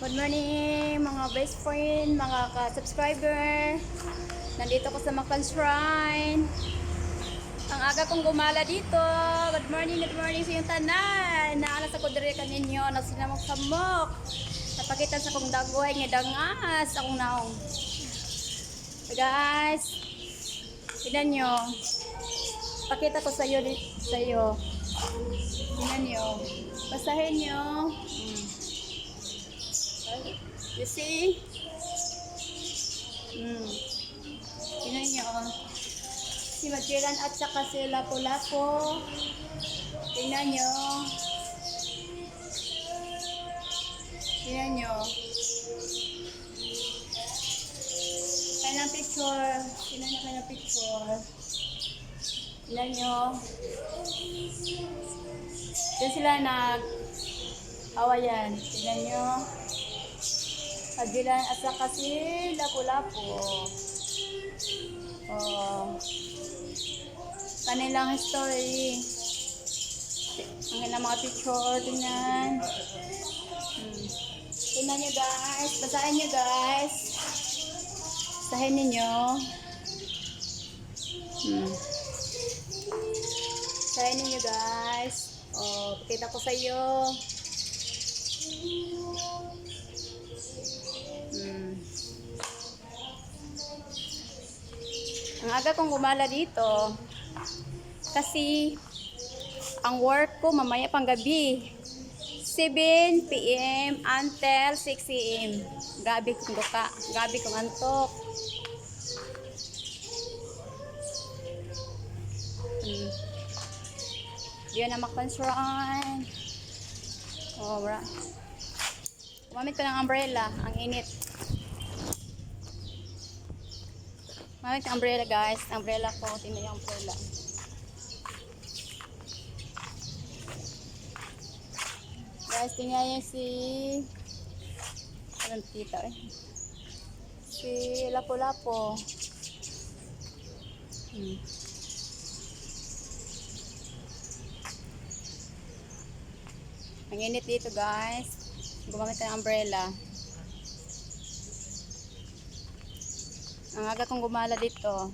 Good morning mga best friend, mga ka-subscriber. Nandito ko sa Mactan Shrine. Ang aga kong gumala dito. Good morning sa yung tanan. Naalas ako dire kaninyo na sinamok-samok. Napakita sa kong dagoy nga dangas akong naong. So guys, tignan nyo. Pakita ko sa iyo. Tignan nyo. Basahin nyo. You see? Tingnan nyo. Si Magellan at saka si Lapu-Lapu. Tingnan nyo. Tingnan nyo. Kanyang picture. Tingnan nyo kanyang picture. Tingnan nyo. Diyan sila nag-awayan. Tingnan nyo. Magellan at saka si Lapu-Lapu. Oh. Kanilang story. Ang kanilang mga picture. Tingnan. Tingnan nyo guys. Basahin nyo guys. Basahin ninyo. Basahin ninyo guys. Oh, pakita ko sa iyo. Ang aga kong gumala dito kasi ang work ko mamaya pang gabi 7 PM until 6 AM. Gabi kong duka, gabi kong antok. Diyan na Mactan Shrine. Oh, bra. Gumamit ko ng umbrella, ang init. Gumamit ng umbrella guys, umbrella ko, tingnan yung umbrella. Guys, tingnan niyo si anong tita si Lapu-Lapu. Ang init dito guys. Gumamit ng umbrella. Ang aga kong gumala dito.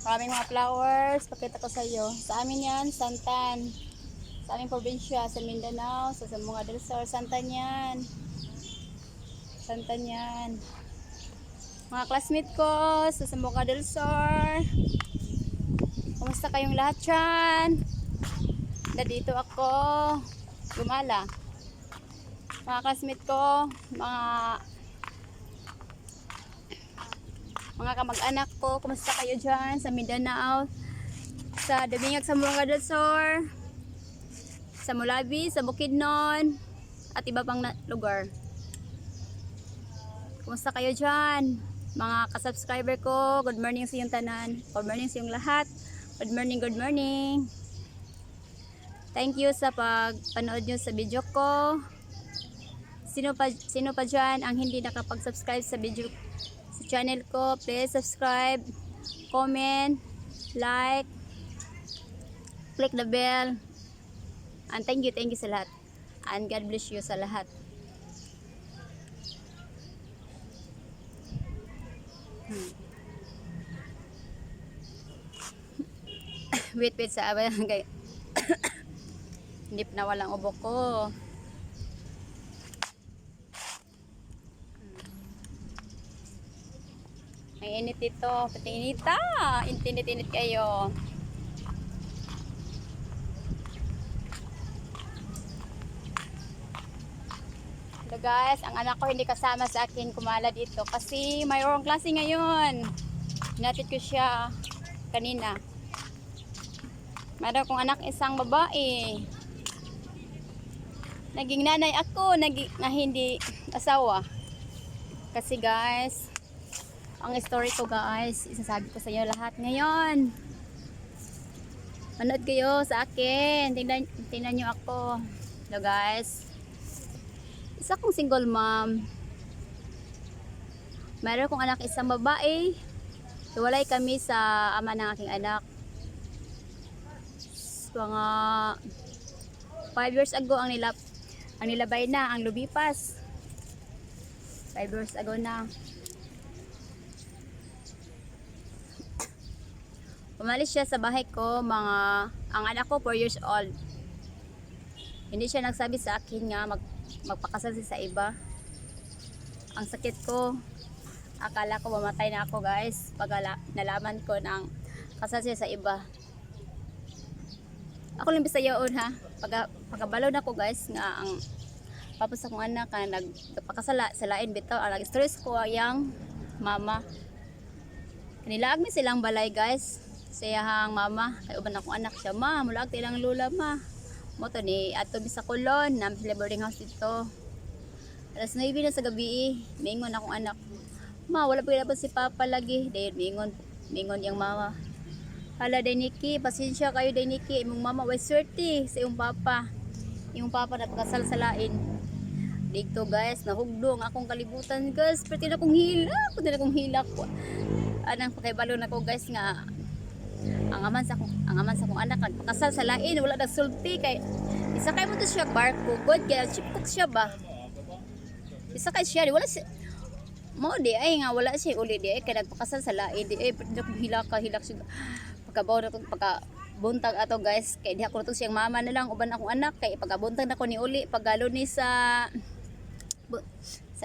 Maraming mga flowers. Pakita ko sa iyo. Sa amin yan, Santan. Sa aming probinsya, sa Mindanao, sa Zamboanga del Sur, Santan yan. Santan yan. Mga classmate ko sa Zamboanga del Sur. Kumusta kayong lahat dyan? Dito ako gumala. Mga classmate ko, mga kamag-anak ko, kumusta kayo dyan sa Mindanao, sa Dabingag, sa Zamboanga del Sur, sa Mulabi, sa Bukidnon, at iba pang lugar. Kumusta kayo dyan? Mga ka-subscriber ko, good morning sa iyong tanan. Good morning sa iyong lahat. Good morning, good morning. Thank you sa pagpanood nyo sa video ko. Sino pa dyan ang hindi nakapag-subscribe sa video sa channel ko, please subscribe, comment, like, click the bell, and thank you sa lahat, and God bless you sa lahat. wait sa abay hindi na walang ubo ko. Ang init dito, pati inita. Init kayo. Hello guys, ang anak ko hindi kasama sa akin kumala dito kasi mayroong klase ngayon. Hinatid ko siya kanina. Mayroon kong anak isang babae. Naging nanay ako, na hindi asawa. Kasi guys, ang story ko guys, isasabi ko sa inyo lahat ngayon. Manood kayo sa akin. Tingnan nyo ako. Hello guys. Isa kong single mom. Mayroon kong anak isang babae. Hiwalay kami sa ama ng aking anak. Mga 5 years ago ang nilabay na, ang lumipas. 5 years ago na. Umalis siya sa bahay ko, ang anak ko 4 years old. Hindi siya nagsabi sa akin nga magpakasal siya sa iba. Ang sakit ko, akala ko mamatay na ako guys, pag nalaman ko ng kasal siya sa iba. Ako lang bisayaon ha, pagkabalo na ko guys, nga ang papos akong anak ka nagpakasala sa lain bitaw, ang stress ko yang mama. Kanilaag mi silang balay guys. Sayahang mama, kay uban akong anak siya, ma, mulag tilang lula ma. Mo to ni ato sa Kulon, nam sila boarding house dito. Alas 9 na sa gabi, mingon akong anak. Ma, wala pa dapat si Papa lagi. Dahil mingon yang mama. Hala day Nikki, pasensya kayo day Nikki, imong mama way swerte sa iyong papa. Iyong papa napakasal sa lain. Dito guys, nahugdong akong kalibutan guys, pati na kong hila ko. Anang pakibalo na ko guys nga ang aman sa kong anak nagpakasal sa lain, wala nagsulti kay isa kay mo to siya barko god kaya chip cook siya ba isa kay siya wala si mo di ay nga wala siya uli di ay kay nagpakasal sa lain di ay pwede kong hilak siya pagkabaw na to pagkabuntag ato guys kay di ako to siyang mama na lang uban akong anak kay pagkabuntag na ko ni uli paggalo ni sa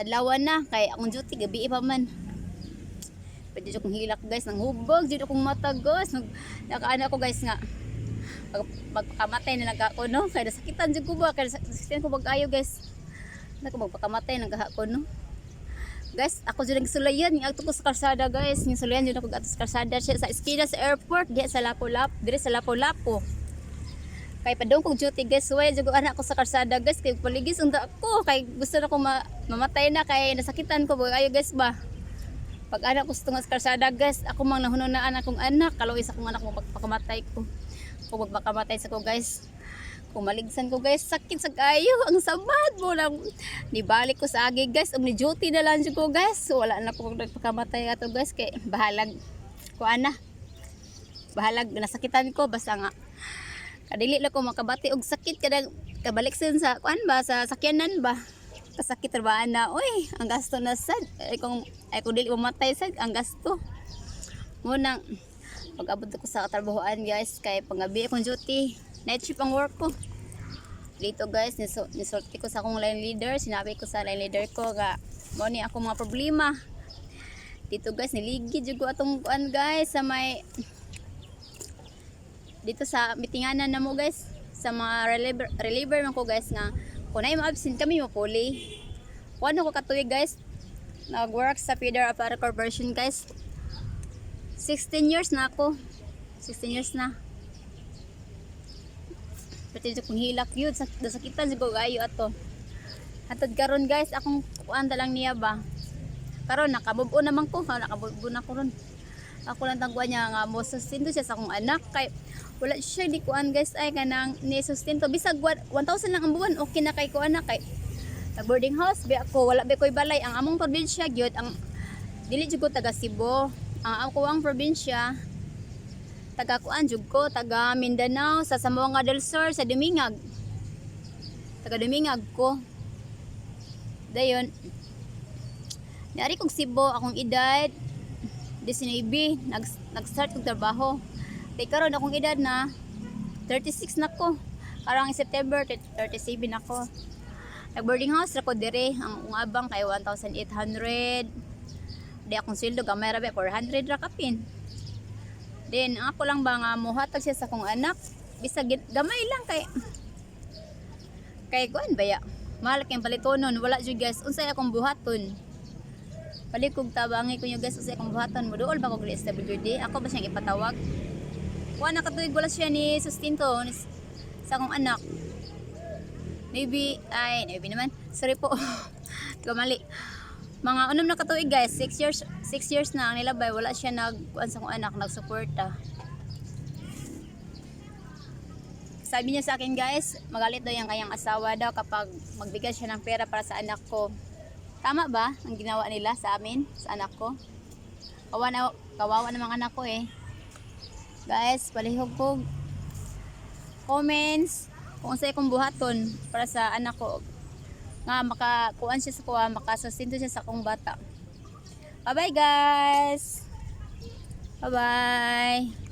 lawan na kay akong duty gabi pa man. Pwede dito kong hilak guys, nang hubog, dito kong mata guys, nakaana ko guys nga, magpakamatay na lang ako no, kaya nasakitan dyan ko ba, kaya nasakitan ko bag-ayo guys, magpakamatay na ako no. Guys, ako dyan nagsulayan, yung agto ko sa karsada guys, yung sulayan dyan ako agto sa karsada, sa eskina sa airport, diya sa Lapu-Lapu. Kaya pa doon kong duty guys, way, dyan ko anak ko sa karsada guys, kaya paligis unda ako, kaya gusto na ko mamatay na, kaya nasakitan ko bag-ayo guys ba. Pag anak ko sa tungas karsada guys, ako mang nahuno na anak kong anak, kalau isa kong anak mo magpakamatay ko. Kung magpakamatay sa ko guys, kung maligsan ko guys, sakit sa kayo, ang samad mo lang. Nibalik ko sa agi guys, ni duty na lang ko guys, wala na ko magpakamatay ato guys, kay bahalag ko bahalag nasakitan ko, basta nga kadili lang ko makabati og sakit kadang kabaliksin sa kuan ba sa sakyanan ba. Kasakit trabaan na, uy, ang gasto na sad. Ay kung dili mamatay sad, ang gasto. Muna, pag-abot ko sa katrabahoan guys, kay pangabi akong duty. Night shift ang work ko. Dito guys, nisorti ko sa akong line leader. Sinabi ko sa line leader ko, mo ni ako mga problema. Dito guys, niligid yung atong kuan guys, sa may, dito sa mitinganan na mo guys, sa mga reliever man ko guys nga, kung na yung absent kami mapuli. Kung ano ko katuwi guys, nag-work sa Feeder Apara Corporation guys. 16 years na ako. 16 years na. Pati kung hilak yun, sakitan siguro gayo ato. Hatod karon guys, akong kuan lang niya ba. Karon nakabubo naman ko, nakabubo na ko ron. Ako lang tangguan niya nga mo sustinto siya sa akong anak kay wala siya di kuan guys ay kanang ni sustinto bisag 1,000 lang ang buwan okay na kay ko anak kay boarding house bi ako wala bi koy balay ang among probinsya gyud ang dili jud ko taga Cebu ang ako ang probinsya taga kuan jud ko taga Mindanao sa Zamboanga del Sur sa Dumingag taga Dumingag ko dayon niari kog Cebu akong edad 19 nag-start kog trabaho. Kay karon akong edad na 36 na ko. Karang September 37 na ko. Nag-boarding house ra ko dire ang ungabang kay 1,800. Di akong sweldo gamay ra 400 ra kapin. Then ako lang ba nga mohatag siya sa akong anak bisag gamay lang kay kuan baya. Mahal kay palitonon wala jud guys unsay akong buhaton. Palikog tabangi ko nyo guys kasi akong buhatan mo dool ba ko SWD ako ba siyang ipatawag kuha nakatuig wala siya ni sustinto sa akong anak maybe naman sorry po kamali mga unom na katuig guys 6 years na ang nilabay wala siya nagkuan sa akong anak nagsuporta sabi niya sa akin guys magalit daw yung kayang asawa daw kapag magbigay siya ng pera para sa anak ko. Tama ba ang ginawa nila sa amin, sa anak ko? Kawawa ng mga anak ko eh. Guys, palihog ko comments kung sa'yo kong buhaton para sa anak ko. nga makakuan siya sa kuha, makasustento siya sa akong bata. Bye bye guys. Bye bye.